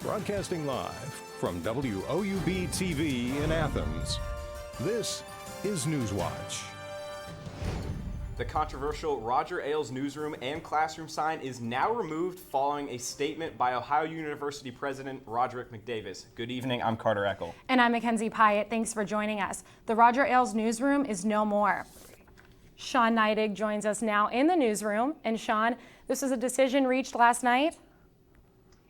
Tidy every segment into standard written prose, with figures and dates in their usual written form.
Broadcasting live from WOUB TV in Athens, this is Newswatch. The controversial Roger Ailes newsroom and classroom sign is now removed following a statement by Ohio University President Roderick McDavis. Good evening, I'm Carter Eckel. And I'm Mackenzie Pyatt. Thanks for joining us. The Roger Ailes newsroom is no more. Sean Neidig joins us now in the newsroom. And Sean, this was a decision reached last night?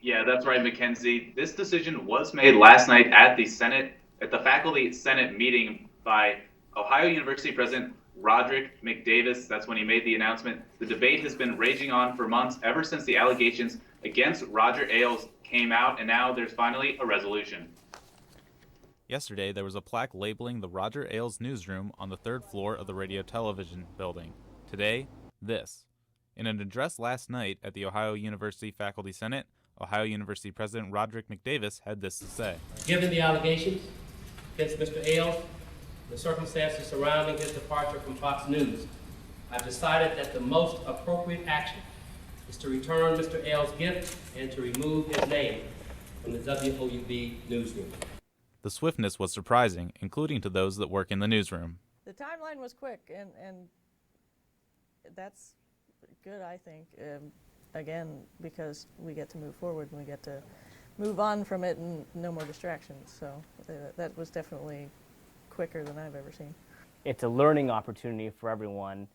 Yeah, that's right, Mackenzie. This decision was made last night at the Faculty Senate meeting by Ohio University President Roderick McDavis. That's when he made the announcement. The debate has been raging on for months, ever since the allegations against Roger Ailes came out, and now there's finally a resolution. Yesterday, there was a plaque labeling the Roger Ailes newsroom on the third floor of the radio-television building. Today, this. In an address last night at the Ohio University Faculty Senate, Ohio University President Roderick McDavis had this to say. Given the allegations against Mr. Ailes, the circumstances surrounding his departure from Fox News, I've decided that the most appropriate action is to return Mr. Ailes' gift and to remove his name from the WOUB newsroom. The swiftness was surprising, including to those that work in the newsroom. The timeline was quick, and that's good, I think. Again, because we get to move forward and we get to move on from it and no more distractions. So that was definitely quicker than I've ever seen. It's a learning opportunity for everyone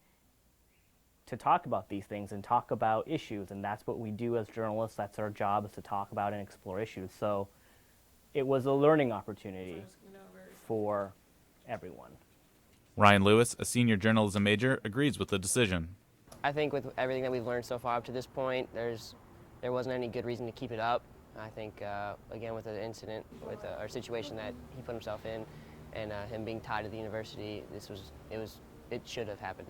to talk about these things and talk about issues, and that's what we do as journalists. That's our job, is to talk about and explore issues. So it was a learning opportunity for everyone. Ryan Lewis, a senior journalism major, agrees with the decision. I think with everything that we've learned so far up to this point, there wasn't any good reason to keep it up. I think, again, with the incident, with our situation that he put himself in, and him being tied to the university, it should have happened.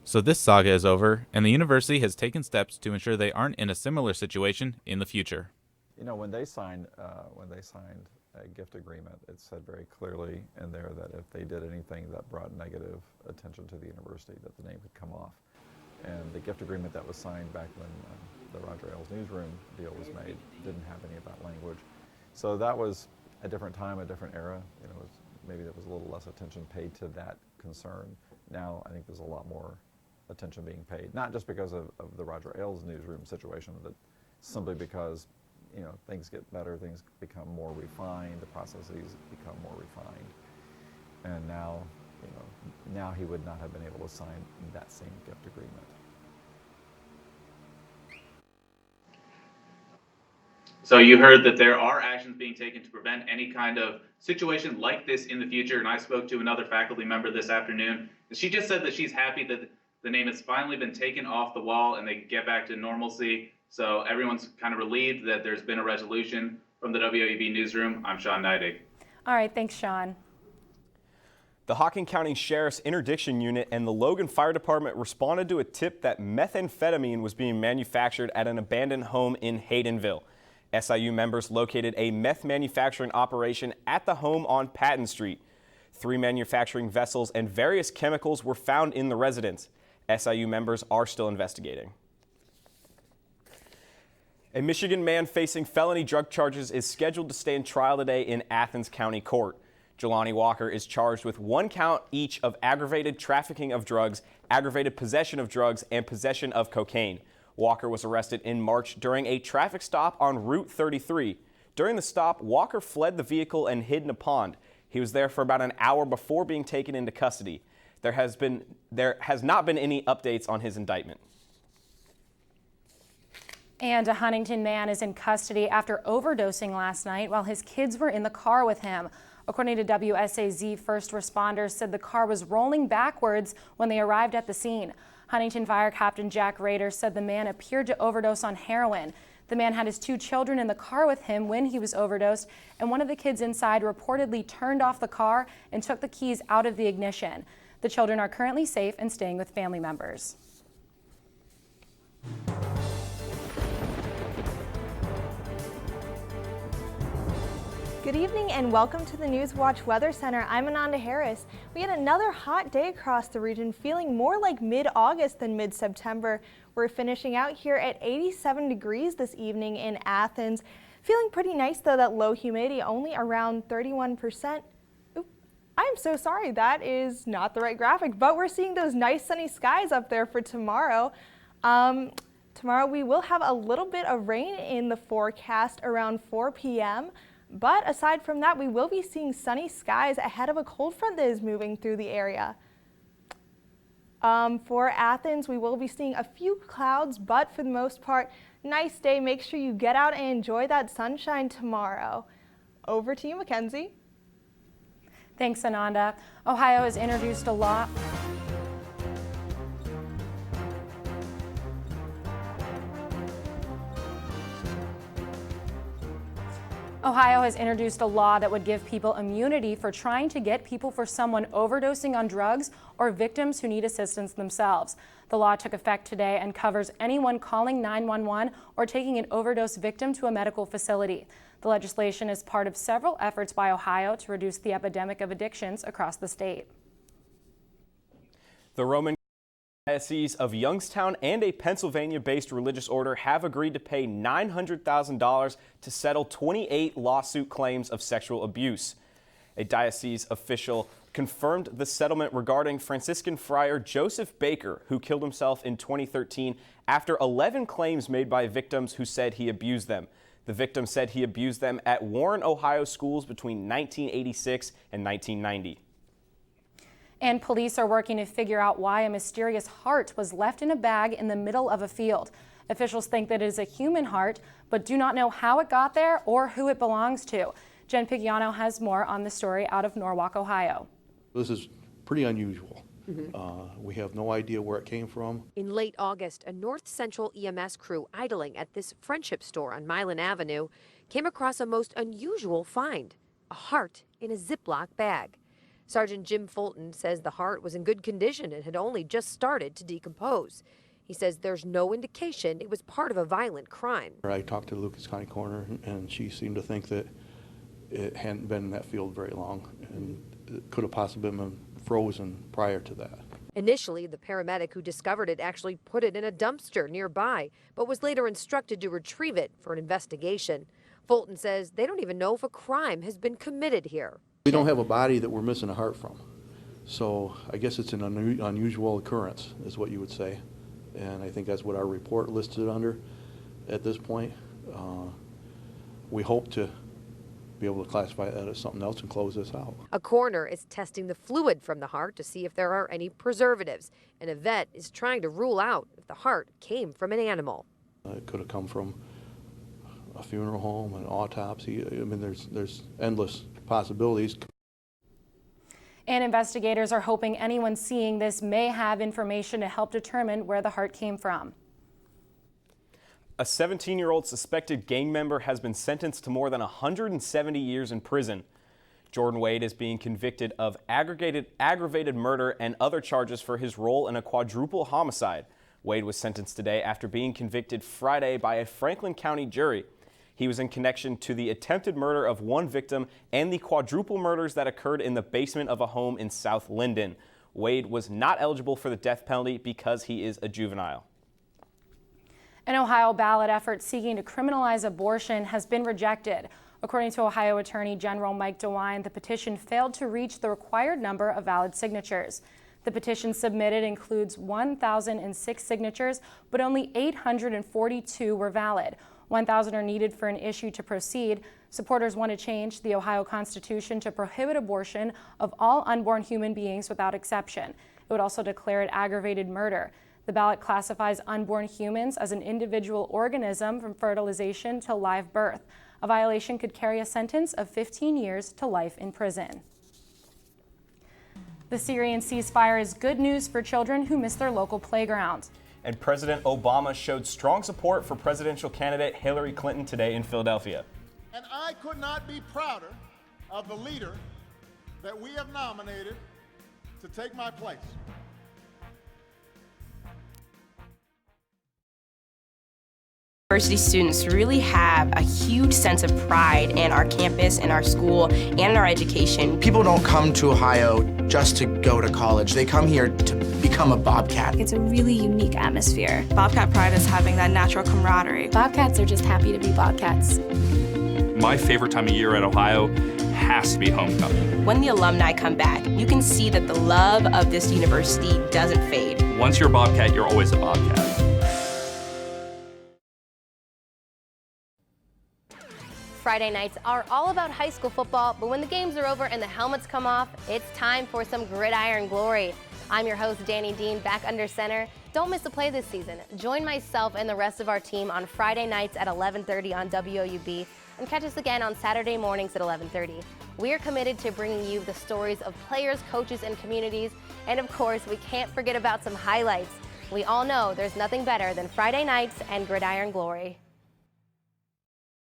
So this saga is over, and the university has taken steps to ensure they aren't in a similar situation in the future. You know, when they signed a gift agreement, it said very clearly in there that if they did anything that brought negative attention to the university, that the name could come off. And the gift agreement that was signed back when the Roger Ailes newsroom deal was made didn't have any of that language. So that was a different time, a different era. You know, maybe there was a little less attention paid to that concern. Now I think there's a lot more attention being paid, not just because of the Roger Ailes newsroom situation, but simply because, you know, things get better, things become more refined, the processes become more refined. And now, you know, now he would not have been able to sign that same gift agreement. So you heard that there are actions being taken to prevent any kind of situation like this in the future, and I spoke to another faculty member this afternoon, and she just said that she's happy that the name has finally been taken off the wall and they can get back to normalcy. So everyone's kind of relieved that there's been a resolution from the WOUB newsroom. I'm Sean Neidig. All right, thanks, Sean. The Hocking County Sheriff's Interdiction Unit and the Logan Fire Department responded to a tip that methamphetamine was being manufactured at an abandoned home in Haydenville. SIU members located a meth manufacturing operation at the home on Patton Street. 3 manufacturing vessels and various chemicals were found in the residence. SIU members are still investigating. A Michigan man facing felony drug charges is scheduled to stand trial today in Athens County Court. Jelani Walker is charged with 1 count each of aggravated trafficking of drugs, aggravated possession of drugs, and possession of cocaine. Walker was arrested in March during a traffic stop on Route 33. During the stop, Walker fled the vehicle and hid in a pond. He was there for about an hour before being taken into custody. There has not been any updates on his indictment. And a Huntington man is in custody after overdosing last night while his kids were in the car with him. According to WSAZ, first responders said the car was rolling backwards when they arrived at the scene. Huntington Fire Captain Jack Rader said the man appeared to overdose on heroin. The man had his 2 children in the car with him when he was overdosed, and one of the kids inside reportedly turned off the car and took the keys out of the ignition. The children are currently safe and staying with family members. Good evening and welcome to the Newswatch Weather Center. I'm Ananda Harris. We had another hot day across the region, feeling more like mid-August than mid-September. We're finishing out here at 87 degrees this evening in Athens. Feeling pretty nice though, that low humidity only around 31%. I'm so sorry, that is not the right graphic, but we're seeing those nice sunny skies up there for tomorrow. Tomorrow we will have a little bit of rain in the forecast around 4 p.m. But aside from that, we will be seeing sunny skies ahead of a cold front that is moving through the area. For Athens, we will be seeing a few clouds, but for the most part, nice day. Make sure you get out and enjoy that sunshine tomorrow. Over to you, Mackenzie. Thanks, Ananda. Ohio has introduced a law. Ohio has introduced a law that would give people immunity for trying to get people for someone overdosing on drugs or victims who need assistance themselves. The law took effect today and covers anyone calling 911 or taking an overdose victim to a medical facility. The legislation is part of several efforts by Ohio to reduce the epidemic of addictions across the state. The Roman Diocese of Youngstown and a Pennsylvania-based religious order have agreed to pay $900,000 to settle 28 lawsuit claims of sexual abuse. A diocese official confirmed the settlement regarding Franciscan friar Joseph Baker, who killed himself in 2013 after 11 claims made by victims who said he abused them. The victim said he abused them at Warren, Ohio schools between 1986 and 1990. And police are working to figure out why a mysterious heart was left in a bag in the middle of a field. Officials think that it is a human heart, but do not know how it got there or who it belongs to. Jen Picciano has more on the story out of Norwalk, Ohio. This is pretty unusual. We have no idea where it came from. In late August, a North Central EMS crew idling at this Friendship store on Milan Avenue came across a most unusual find, a heart in a Ziploc bag. Sergeant Jim Fulton says the heart was in good condition and had only just started to decompose. He says there's no indication it was part of a violent crime. I talked to the Lucas County coroner, and she seemed to think that it hadn't been in that field very long, and it could have possibly been frozen prior to that. Initially, the paramedic who discovered it actually put it in a dumpster nearby, but was later instructed to retrieve it for an investigation. Fulton says they don't even know if a crime has been committed here. We don't have a body that we're missing a heart from. So I guess it's an unusual occurrence, is what you would say. And I think that's what our report listed under at this point. We hope to be able to classify that as something else and close this out. A coroner is testing the fluid from the heart to see if there are any preservatives, and a vet is trying to rule out if the heart came from an animal. It could have come from a funeral home, an autopsy. I mean, there's endless possibilities. And investigators are hoping anyone seeing this may have information to help determine where the heart came from. A 17-year-old suspected gang member has been sentenced to more than 170 years in prison. Jordan Wade is being convicted of aggravated murder and other charges for his role in a quadruple homicide. Wade was sentenced today after being convicted Friday by a Franklin County jury. He was in connection to the attempted murder of one victim and the quadruple murders that occurred in the basement of a home in South Linden. Wade was not eligible for the death penalty because he is a juvenile. An Ohio ballot effort seeking to criminalize abortion has been rejected. According to Ohio Attorney General Mike DeWine, the petition failed to reach the required number of valid signatures. The petition submitted includes 1,006 signatures, but only 842 were valid. 1,000 are needed for an issue to proceed. Supporters want to change the Ohio Constitution to prohibit abortion of all unborn human beings without exception. It would also declare it aggravated murder. The ballot classifies unborn humans as an individual organism from fertilization to live birth. A violation could carry a sentence of 15 years to life in prison. The Syrian ceasefire is good news for children who miss their local playground. And President Obama showed strong support for presidential candidate Hillary Clinton today in Philadelphia. And I could not be prouder of the leader that we have nominated to take my place. University students really have a huge sense of pride in our campus, in our school, and in our education. People don't come to Ohio just to go to college. They come here to become become a Bobcat. It's a really unique atmosphere. Bobcat pride is having that natural camaraderie. Bobcats are just happy to be Bobcats. My favorite time of year at Ohio has to be homecoming. When the alumni come back, you can see that the love of this university doesn't fade. Once you're a Bobcat, you're always a Bobcat. Friday nights are all about high school football, but when the games are over and the helmets come off, it's time for some gridiron glory. I'm your host, Danny Dean, back under center. Don't miss a play this season. Join myself and the rest of our team on Friday nights at 11:30 on WOUB, and catch us again on Saturday mornings at 11:30. We are committed to bringing you the stories of players, coaches, and communities, and of course, we can't forget about some highlights. We all know there's nothing better than Friday nights and gridiron glory.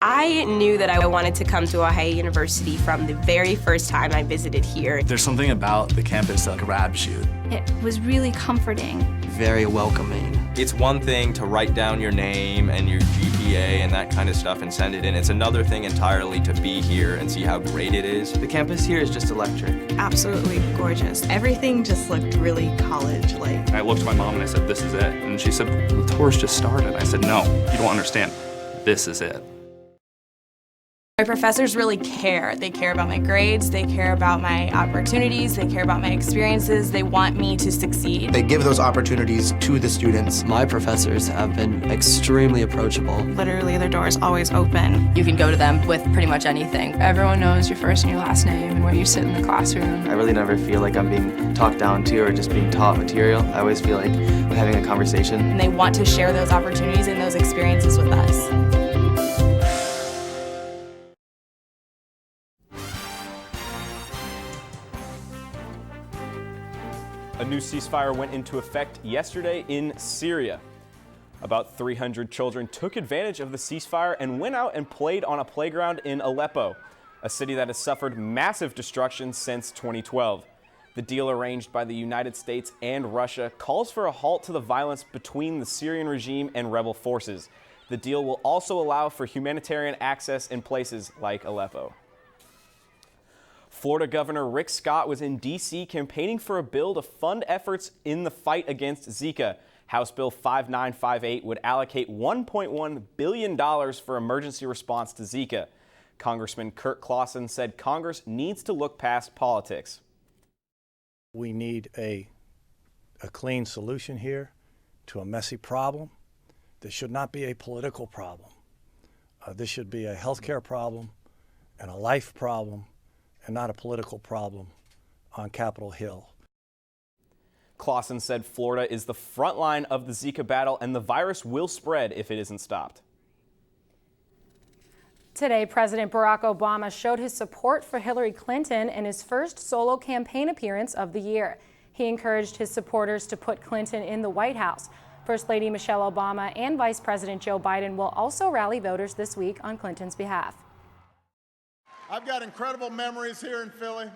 I knew that I wanted to come to Ohio University from the very first time I visited here. There's something about the campus that grabs you. It was really comforting. Very welcoming. It's one thing to write down your name and your GPA and that kind of stuff and send it in. It's another thing entirely to be here and see how great it is. The campus here is just electric. Absolutely gorgeous. Everything just looked really college-like. I looked at my mom and I said, "This is it." And she said, "The tour's just started." I said, "No, you don't understand. This is it." My professors really care. They care about my grades, they care about my opportunities, they care about my experiences, they want me to succeed. They give those opportunities to the students. My professors have been extremely approachable. Literally, their door is always open. You can go to them with pretty much anything. Everyone knows your first and your last name and where you sit in the classroom. I really never feel like I'm being talked down to or just being taught material. I always feel like we're having a conversation. And they want to share those opportunities and those experiences with us. A new ceasefire went into effect yesterday in Syria. About 300 children took advantage of the ceasefire and went out and played on a playground in Aleppo, a city that has suffered massive destruction since 2012. The deal arranged by the United States and Russia calls for a halt to the violence between the Syrian regime and rebel forces. The deal will also allow for humanitarian access in places like Aleppo. Florida Governor Rick Scott was in D.C. campaigning for a bill to fund efforts in the fight against Zika. House Bill 5958 would allocate $1.1 billion for emergency response to Zika. Congressman Kurt Clausen said Congress needs to look past politics. We need a clean solution here to a messy problem. This should not be a political problem. This should be a healthcare problem and a life problem, and not a political problem on Capitol Hill. Clausen said Florida is the front line of the Zika battle and the virus will spread if it isn't stopped. Today, President Barack Obama showed his support for Hillary Clinton in his first solo campaign appearance of the year. He encouraged his supporters to put Clinton in the White House. First Lady Michelle Obama and Vice President Joe Biden will also rally voters this week on Clinton's behalf. I've got incredible memories here in Philly,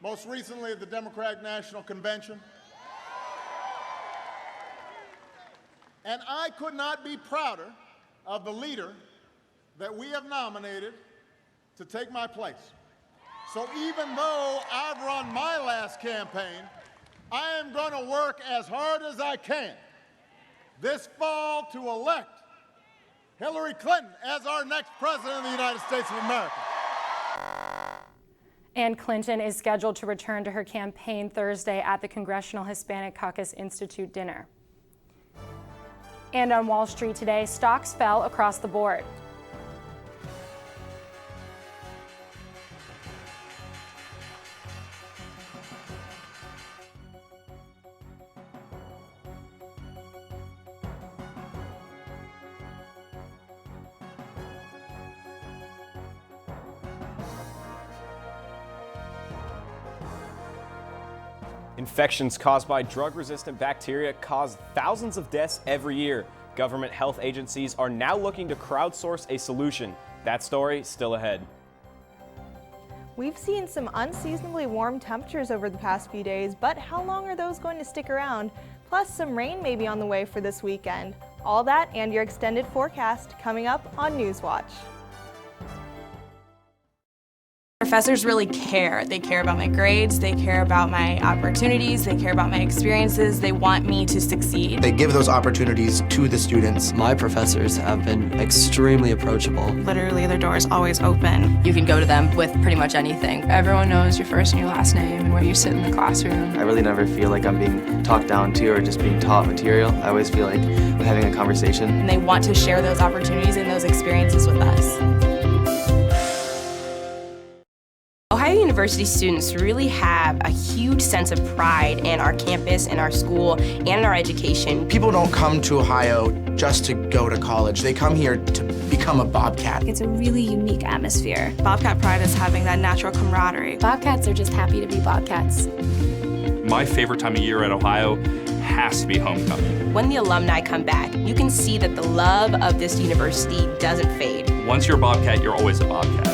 most recently at the Democratic National Convention. And I could not be prouder of the leader that we have nominated to take my place. So even though I've run my last campaign, I am going to work as hard as I can this fall to elect Hillary Clinton as our next president of the United States of America. And Clinton is scheduled to return to her campaign Thursday at the Congressional Hispanic Caucus Institute dinner. And on Wall Street today, stocks fell across the board. Infections caused by drug-resistant bacteria cause thousands of deaths every year. Government health agencies are now looking to crowdsource a solution. That story still ahead. We've seen some unseasonably warm temperatures over the past few days, but how long are those going to stick around? Plus, some rain may be on the way for this weekend. All that and your extended forecast coming up on Newswatch. professors really care. They care about my grades, they care about my opportunities, they care about my experiences, they want me to succeed. They give those opportunities to the students. My professors have been extremely approachable. Literally, their door is always open. You can go to them with pretty much anything. Everyone knows your first and your last name and where you sit in the classroom. I really never feel like I'm being talked down to or just being taught material. I always feel like we're having a conversation. And they want to share those opportunities and those experiences with us. Ohio University students really have a huge sense of pride in our campus, in our school, and in our education. People don't come to Ohio just to go to college. They come here to become a Bobcat. It's a really unique atmosphere. Bobcat pride is having that natural camaraderie. Bobcats are just happy to be Bobcats. My favorite time of year at Ohio has to be homecoming. When the alumni come back, you can see that the love of this university doesn't fade. Once you're a Bobcat, you're always a Bobcat.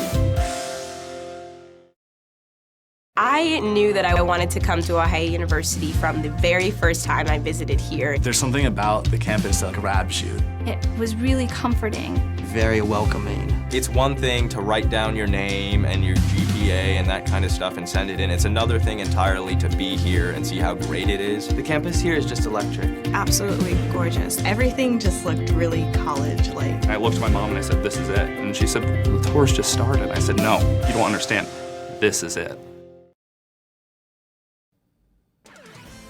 I knew that I wanted to come to Ohio University from the very first time I visited here. There's something about the campus that grabs you. It was really comforting. Very welcoming. It's one thing to write down your name and your GPA and that kind of stuff and send it in. It's another thing entirely to be here and see how great it is. The campus here is just electric. Absolutely gorgeous. Everything just looked really college-like. I looked at my mom and I said, "This is it." And she said, "The tour's just started." I said, "No, you don't understand. This is it."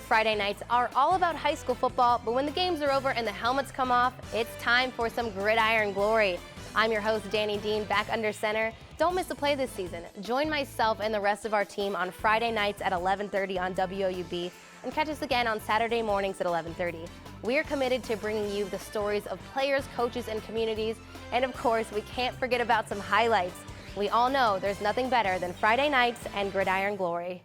Friday nights are all about high school football, but when the games are over and the helmets come off, it's time for some gridiron glory. I'm your host, Danny Dean, back under center. Don't miss a play this season. Join myself and the rest of our team on Friday nights at 11:30 on WOUB, and catch us again on Saturday mornings at 11:30. We are committed to bringing you the stories of players, coaches, and communities, and of course, we can't forget about some highlights. We all know there's nothing better than Friday nights and gridiron glory.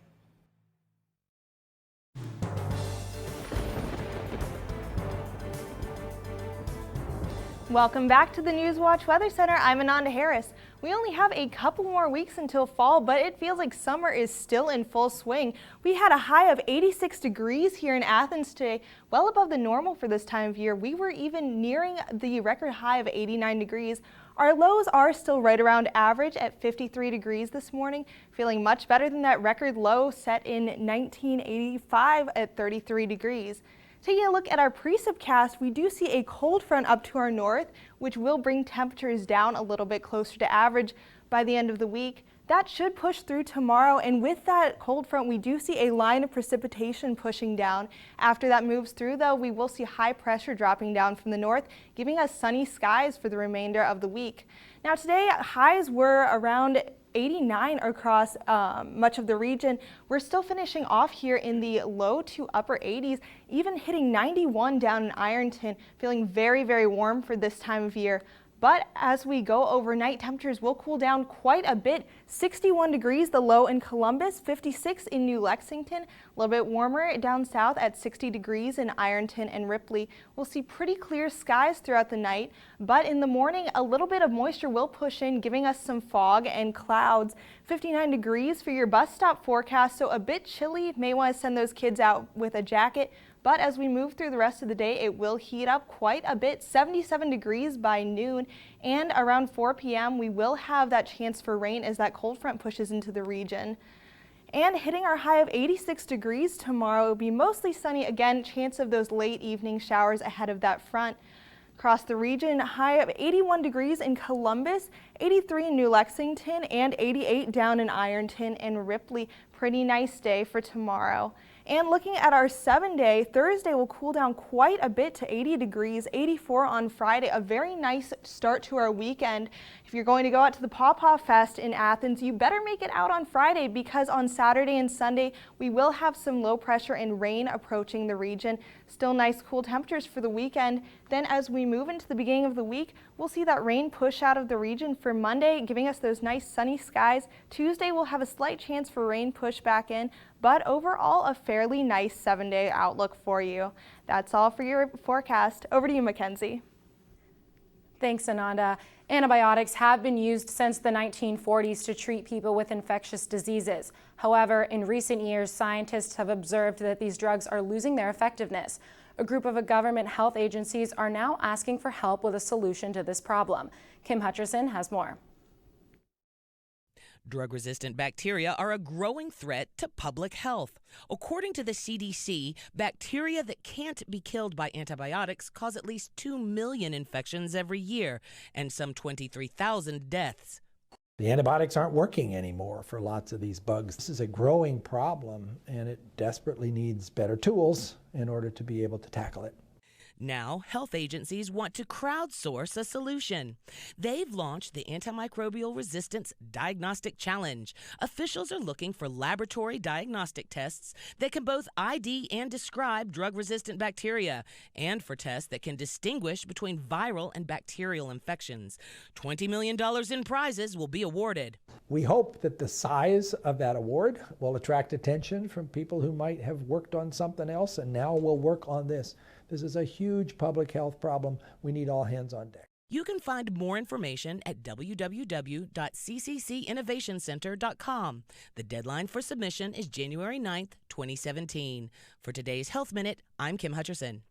Welcome back to the Newswatch Weather Center. I'm Ananda Harris. We only have a couple more weeks until fall, but it feels like summer is still in full swing. We had a high of 86 degrees here in Athens today, well above the normal for this time of year. We were even nearing the record high of 89 degrees. Our lows are still right around average at 53 degrees this morning, feeling much better than that record low set in 1985 at 33 degrees. Taking a look at our precipcast, we do see a cold front up to our north, which will bring temperatures down a little bit closer to average by the end of the week. That should push through tomorrow, and with that cold front, we do see a line of precipitation pushing down. After that moves through, though, we will see high pressure dropping down from the north, giving us sunny skies for the remainder of the week. Now today, highs were around 89 across much of the region. We're still finishing off here in the low to upper 80s, even hitting 91 down in Ironton, feeling very, very warm for this time of year. But as we go overnight, temperatures will cool down quite a bit. 61 degrees the low in Columbus, 56 in New Lexington, a little bit warmer down south at 60 degrees in Ironton and Ripley. We'll see pretty clear skies throughout the night, but in the morning a little bit of moisture will push in, giving us some fog and clouds. 59 degrees for your bus stop forecast, so a bit chilly. May want to send those kids out with a jacket. But as we move through the rest of the day, it will heat up quite a bit, 77 degrees by noon, and around 4 p.m. we will have that chance for rain as that cold front pushes into the region. And hitting our high of 86 degrees tomorrow, it will be mostly sunny again, chance of those late evening showers ahead of that front. Across the region, high of 81 degrees in Columbus, 83 in New Lexington, and 88 down in Ironton and Ripley. Pretty nice day for tomorrow. And looking at our 7-day, Thursday will cool down quite a bit to 80 degrees, 84 on Friday. A very nice start to our weekend. If you're going to go out to the Paw Paw Fest in Athens, you better make it out on Friday, because on Saturday and Sunday we will have some low pressure and rain approaching the region. Still nice cool temperatures for the weekend. Then as we move into the beginning of the week, we'll see that rain push out of the region for Monday, giving us those nice sunny skies. Tuesday we'll have a slight chance for rain push back in, but overall a fairly nice 7-day outlook for you. That's all for your forecast. Over to you, Mackenzie. Thanks, Ananda. Antibiotics have been used since the 1940s to treat people with infectious diseases. However, in recent years, scientists have observed that these drugs are losing their effectiveness. A group of government health agencies are now asking for help with a solution to this problem. Kim Hutcherson has more. Drug-resistant bacteria are a growing threat to public health. According to the CDC, bacteria that can't be killed by antibiotics cause at least 2 million infections every year and some 23,000 deaths. The antibiotics aren't working anymore for lots of these bugs. This is a growing problem, and it desperately needs better tools in order to be able to tackle it. Now, health agencies want to crowdsource a solution. They've launched the Antimicrobial Resistance Diagnostic Challenge. Officials are looking for laboratory diagnostic tests that can both ID and describe drug-resistant bacteria, and for tests that can distinguish between viral and bacterial infections. $20 million in prizes will be awarded. We hope that the size of that award will attract attention from people who might have worked on something else and now will work on this. This is a huge public health problem. We need all hands on deck. You can find more information at www.cccinnovationcenter.com. The deadline for submission is January 9th, 2017. For today's Health Minute, I'm Kim Hutcherson.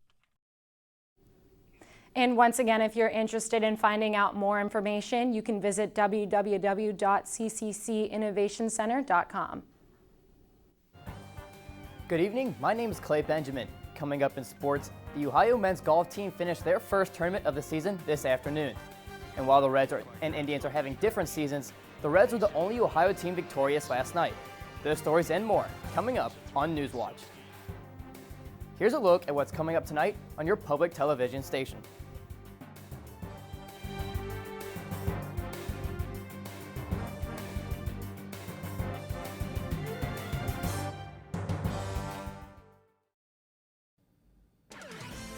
And once again, if you're interested in finding out more information, you can visit www.cccinnovationcenter.com. Good evening, my name is Clay Benjamin. Coming up in sports, the Ohio men's golf team finished their first tournament of the season this afternoon. And while the Reds and Indians are having different seasons, the Reds were the only Ohio team victorious last night. Those stories and more coming up on Newswatch. Here's a look at what's coming up tonight on your public television station.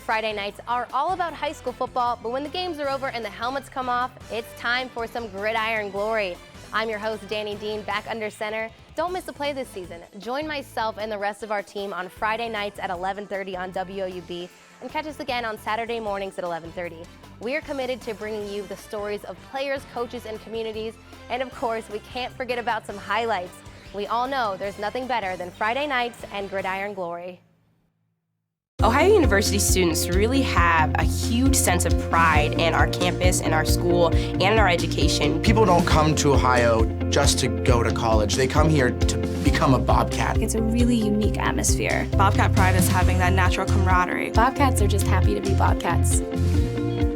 Friday nights are all about high school football, but when the games are over and the helmets come off, it's time for some gridiron glory. I'm your host, Danny Dean, back under center. Don't miss a play this season. Join myself and the rest of our team on Friday nights at 11:30 on WOUB, and catch us again on Saturday mornings at 11:30. We are committed to bringing you the stories of players, coaches, and communities, and of course, we can't forget about some highlights. We all know there's nothing better than Friday nights and gridiron glory. Ohio University students really have a huge sense of pride in our campus, in our school, and in our education. People don't come to Ohio just to go to college. They come here to become a Bobcat. It's a really unique atmosphere. Bobcat pride is having that natural camaraderie. Bobcats are just happy to be Bobcats.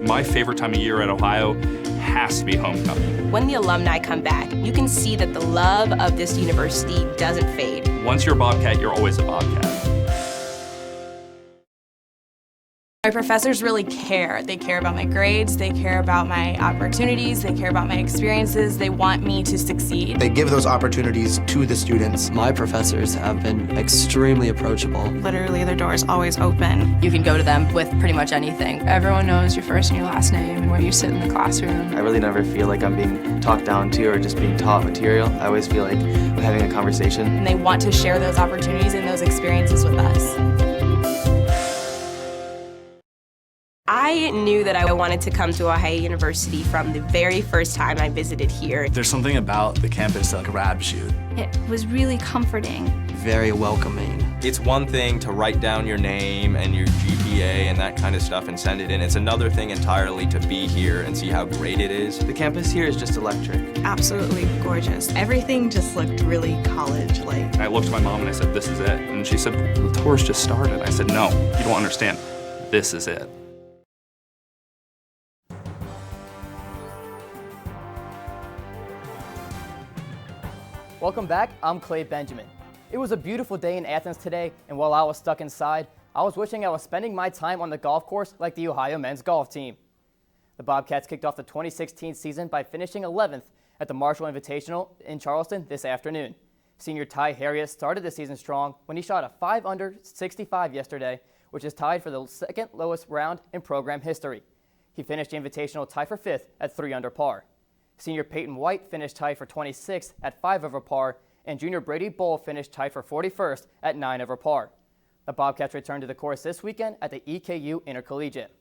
My favorite time of year at Ohio has to be homecoming. When the alumni come back, you can see that the love of this university doesn't fade. Once you're a Bobcat, you're always a Bobcat. My professors really care. They care about my grades, they care about my opportunities, they care about my experiences. They want me to succeed. They give those opportunities to the students. My professors have been extremely approachable. Literally, their door is always open. You can go to them with pretty much anything. Everyone knows your first and your last name and where you sit in the classroom. I really never feel like I'm being talked down to or just being taught material. I always feel like I'm having a conversation. And they want to share those opportunities and those experiences with us. I knew that I wanted to come to Ohio University from the very first time I visited here. There's something about the campus that grabs you. It was really comforting. Very welcoming. It's one thing to write down your name and your GPA and that kind of stuff and send it in. It's another thing entirely to be here and see how great it is. The campus here is just electric. Absolutely gorgeous. Everything just looked really college-like. I looked at my mom and I said, "This is it." And she said, "The tour's just started." I said, "No, you don't understand. This is it." Welcome back, I'm Clay Benjamin. It was a beautiful day in Athens today, and while I was stuck inside, I was wishing I was spending my time on the golf course like the Ohio men's golf team. The Bobcats kicked off the 2016 season by finishing 11th at the Marshall Invitational in Charleston this afternoon. Senior Ty Harriet started the season strong when he shot a 5-under 65 yesterday, which is tied for the second lowest round in program history. He finished the Invitational tied for 5th at 3 under par. Senior Peyton White finished tied for 26th at 5 over par, and junior Brady Bull finished tied for 41st at 9 over par. The Bobcats return to the course this weekend at the EKU Intercollegiate.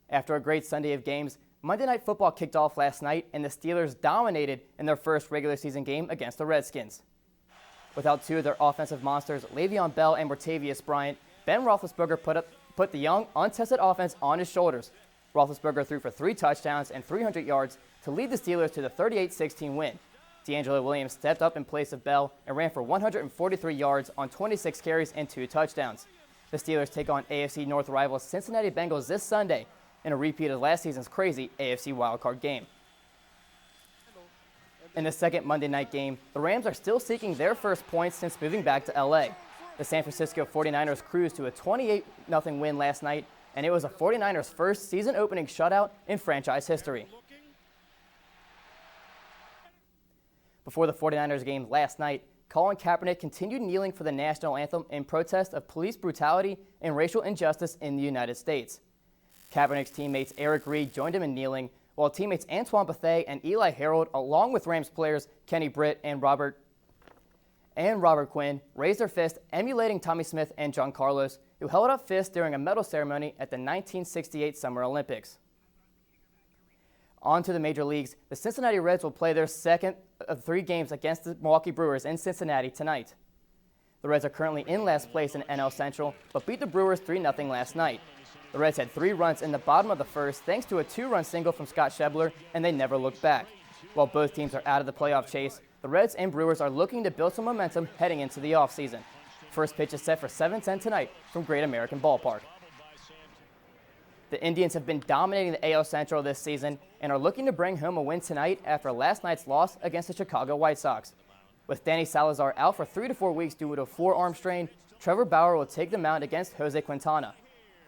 After a great Sunday of games, Monday Night Football kicked off last night, and the Steelers dominated in their first regular season game against the Redskins. Without two of their offensive monsters, Le'Veon Bell and Martavius Bryant, Ben Roethlisberger put the young, untested offense on his shoulders. Roethlisberger threw for 3 touchdowns and 300 yards to lead the Steelers to the 38-16 win. D'Angelo Williams stepped up in place of Bell and ran for 143 yards on 26 carries and 2 touchdowns. The Steelers take on AFC North rivals Cincinnati Bengals this Sunday in a repeat of last season's crazy AFC wildcard game. In the second Monday night game, the Rams are still seeking their first points since moving back to LA. The San Francisco 49ers cruised to a 28-0 win last night, and it was the 49ers' first season-opening shutout in franchise history. Before the 49ers game last night, Colin Kaepernick continued kneeling for the national anthem in protest of police brutality and racial injustice in the United States. Kaepernick's teammates Eric Reed joined him in kneeling, while teammates Antoine Bethea and Eli Harold, along with Rams players Kenny Britt and Robert Quinn, raised their fist, emulating Tommy Smith and John Carlos, who held up fists during a medal ceremony at the 1968 Summer Olympics. On to the major leagues. The Cincinnati Reds will play their second of 3 games against the Milwaukee Brewers in Cincinnati tonight. The Reds are currently in last place in NL Central, but beat the Brewers 3-0 last night. The Reds had 3 runs in the bottom of the first thanks to a 2-run single from Scott Schebler, and they never looked back. While both teams are out of the playoff chase, the Reds and Brewers are looking to build some momentum heading into the offseason. First pitch is set for 7:10 tonight from Great American Ballpark. The Indians have been dominating the AL Central this season and are looking to bring home a win tonight after last night's loss against the Chicago White Sox. With Danny Salazar out for 3 to 4 weeks due to a forearm strain, Trevor Bauer will take the mound against Jose Quintana.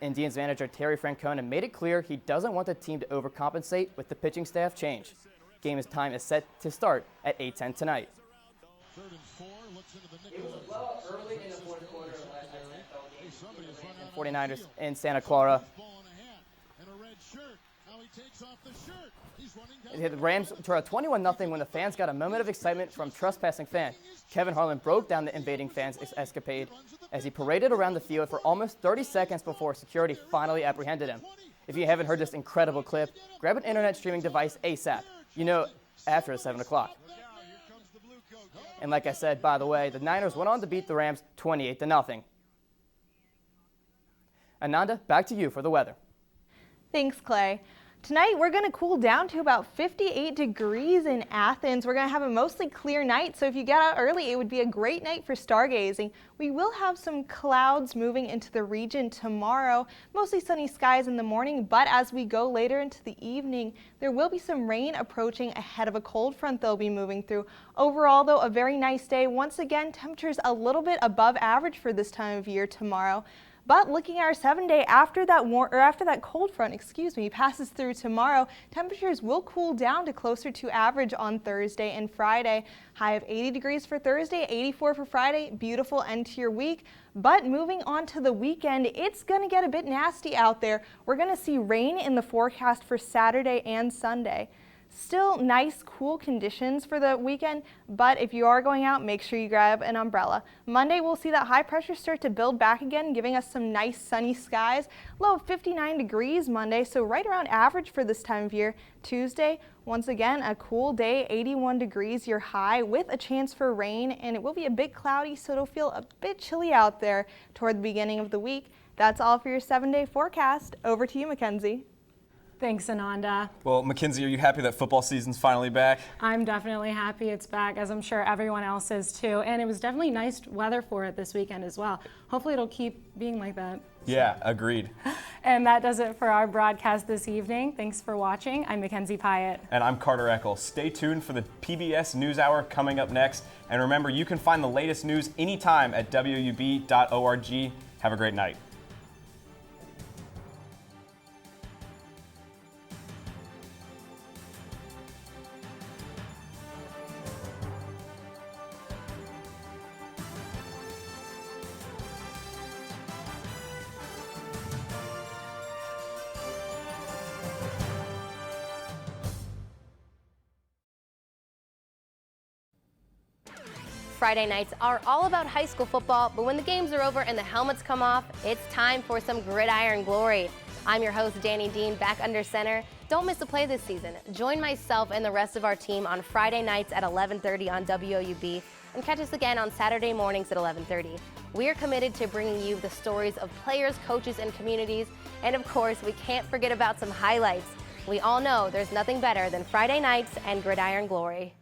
Indians manager Terry Francona made it clear he doesn't want the team to overcompensate with the pitching staff change. Game time is set to start at 8:10 tonight. It was a blowout early in the fourth quarter of last night's NFL game. 49ers in Santa Clara. The Rams drew a 21-0 when the fans got a moment of excitement from trespassing fan. Kevin Harlan broke down the invading fans' escapade as he paraded around the field for almost 30 seconds before security finally apprehended him. If you haven't heard this incredible clip, grab an internet streaming device ASAP. You know, after 7 o'clock. And like I said, by the way, the Niners went on to beat the Rams 28-0. Ananda, back to you for the weather. Thanks, Clay. Tonight, we're going to cool down to about 58 degrees in Athens. We're going to have a mostly clear night, so if you get out early, it would be a great night for stargazing. We will have some clouds moving into the region tomorrow, mostly sunny skies in the morning, but as we go later into the evening, there will be some rain approaching ahead of a cold front they'll be moving through. Overall, though, a very nice day. Once again, temperatures a little bit above average for this time of year tomorrow. But looking at our 7-day after that cold front, passes through tomorrow, temperatures will cool down to closer to average on Thursday and Friday. High of 80 degrees for Thursday, 84 for Friday. Beautiful end to your week. But moving on to the weekend, it's going to get a bit nasty out there. We're going to see rain in the forecast for Saturday and Sunday. Still nice, cool conditions for the weekend, but if you are going out, make sure you grab an umbrella. Monday, we'll see that high pressure start to build back again, giving us some nice sunny skies. Low of 59 degrees Monday, so right around average for this time of year. Tuesday, once again, a cool day, 81 degrees your high with a chance for rain, and it will be a bit cloudy, so it'll feel a bit chilly out there toward the beginning of the week. That's all for your 7-day forecast. Over to you, Mackenzie. Thanks, Ananda. Well, Mackenzie, are you happy that football season's finally back? I'm definitely happy it's back, as I'm sure everyone else is too. And it was definitely nice weather for it this weekend as well. Hopefully it'll keep being like that. Yeah, agreed. And that does it for our broadcast this evening. Thanks for watching. I'm Mackenzie Pyatt. And I'm Carter Eckel. Stay tuned for the PBS NewsHour coming up next. And remember, you can find the latest news anytime at WOUB.org. Have a great night. Friday nights are all about high school football, but when the games are over and the helmets come off, it's time for some gridiron glory. I'm your host, Danny Dean, back under center. Don't miss a play this season. Join myself and the rest of our team on Friday nights at 11:30 on WOUB, and catch us again on Saturday mornings at 11:30. We are committed to bringing you the stories of players, coaches, and communities And of course, we can't forget about some highlights. We all know there's nothing better than Friday nights and gridiron glory.